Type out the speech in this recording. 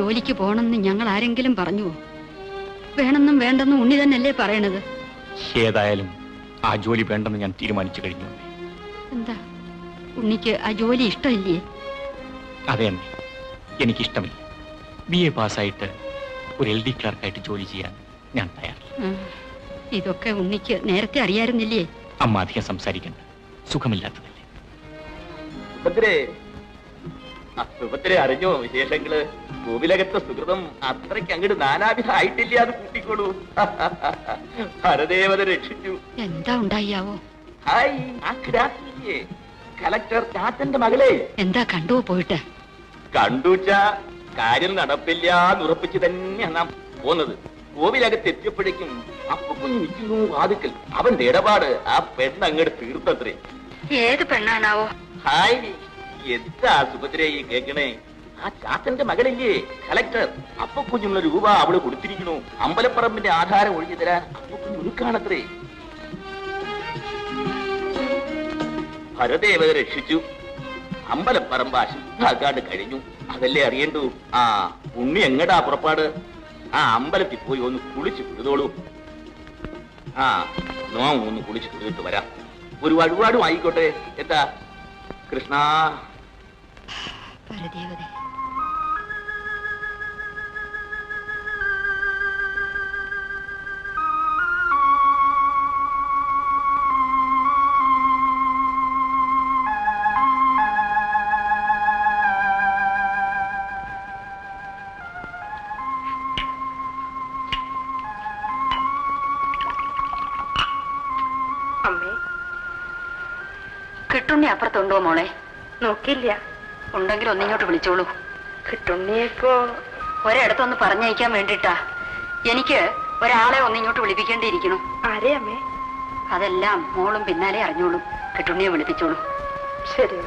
ജോലിക്ക് പോകണമെന്ന് ഞങ്ങൾ ആരെങ്കിലും പറഞ്ഞുവോ? വേണമെന്നും വേണ്ടെന്നും ഉണ്ണി തന്നെയല്ലേ പറയണത്. ഏതായാലും ആ ജോലി വേണ്ടെന്ന് ഞാൻ തീരുമാനിച്ചു കഴിഞ്ഞു. എന്താ ഉണ്ണിക്ക് ആ ജോലി ഇഷ്ടമില്ലേ? അതെ അമ്മേ, എനിക്കിഷ്ടമില്ല. BA പാസ്സായിട്ട് ഒരു LD ക്ലർക്കായിട്ട് ജോലി ചെയ്യാൻ ഞാൻ തയ്യാറില്ല. ഇതൊക്കെ ഉണ്ണിക്ക് നേരത്തെ അറിയായിരുന്നില്ലേ? അമ്മ അധികം സംസാരിക്കണ്ട, സുഖമില്ലാത്തതല്ലേ. സുഭദ്രെ അറിഞ്ഞോ വിശേഷങ്ങള്? കോവിലകത്തെ സുഹൃതം അത്രയ്ക്ക് അങ്ങോട്ട് നാനാവിധ ആയിട്ടില്ല. അത് കൂട്ടിക്കോളൂ. ഹരദേവത രക്ഷിച്ചു. എന്താ ഉണ്ടായിയാവോ? ഹായ്, ആ കിടാത്തില്ലേ കലക്ടർ ചാത്തന്റെ മകളെ. എന്താ കണ്ടുവോ പോയിട്ട്? കണ്ടുവച്ച കാര്യം നടപ്പില്ല എന്നുറപ്പിച്ച് തന്നെയാണ് നാം പോന്നത്. കോവിലകത്ത് എത്തിയപ്പോഴേക്കും അപ്പുകുഞ്ഞ് നിൽക്കുന്നു വാതിക്കൽ. അവന്റെ ഇടപാട് ആ പെണ്ണ് അങ്ങോട്ട് തീർത്തത്രേ. ഏത് പെണ്ണാണാവോ? ഹായ്, എന്താ സുഭദ്രേ ഈ കേക്കണേ? ആ ചാത്തന്റെ മകളില്ലേ കലക്ടർ, അപ്പക്കുഞ്ഞുള്ള രൂപ അവള് കൊടുത്തിരിക്കണു. അമ്പലപ്പറമ്പിന്റെ ആധാരം ഒഴിഞ്ഞു തരാൻ അപ്പക്കുഞ്ഞ് ഒരുക്കാണത്രേ. ഹരദേവത രക്ഷിച്ചു. അമ്പലപ്പറമ്പ് അശുദ്ധാക്കാണ്ട് കഴിഞ്ഞു. അതല്ലേ അറിയണ്ടു. ആ ഉണ്ണി എങ്ങടാ പുറപ്പാട്? ആ അമ്പലത്തിൽ പോയി ഒന്ന് കുളിച്ചു കുടുതോളൂ. ആ നോം ഒന്ന് കുളിച്ചു കുടിട്ട് വരാം. ഒരു വഴിപാടും ആയിക്കോട്ടെ. എന്താ കൃഷ്ണ? പരദേവതേ, അമ്മേ, കിട്ടുണ്ണി അപ്പുറത്തുണ്ടോ മോളെ? നോക്കില്ല. ഉണ്ടെങ്കിൽ ഒന്നിങ്ങോട്ട് വിളിച്ചോളൂ. കിട്ടുണ്ണിയപ്പോ ഒരിടത്തൊന്ന് പറഞ്ഞയക്കാൻ വേണ്ടിട്ടാ. എനിക്ക് ഒരാളെ ഒന്നിങ്ങോട്ട് വിളിപ്പിക്കേണ്ടിയിരിക്കണു. ആരെ അമ്മേ? അതെല്ലാം മോളും പിന്നാലെ അറിഞ്ഞോളൂ. കിട്ടുണ്ണിയെ വിളിപ്പിച്ചോളൂ. ശരി.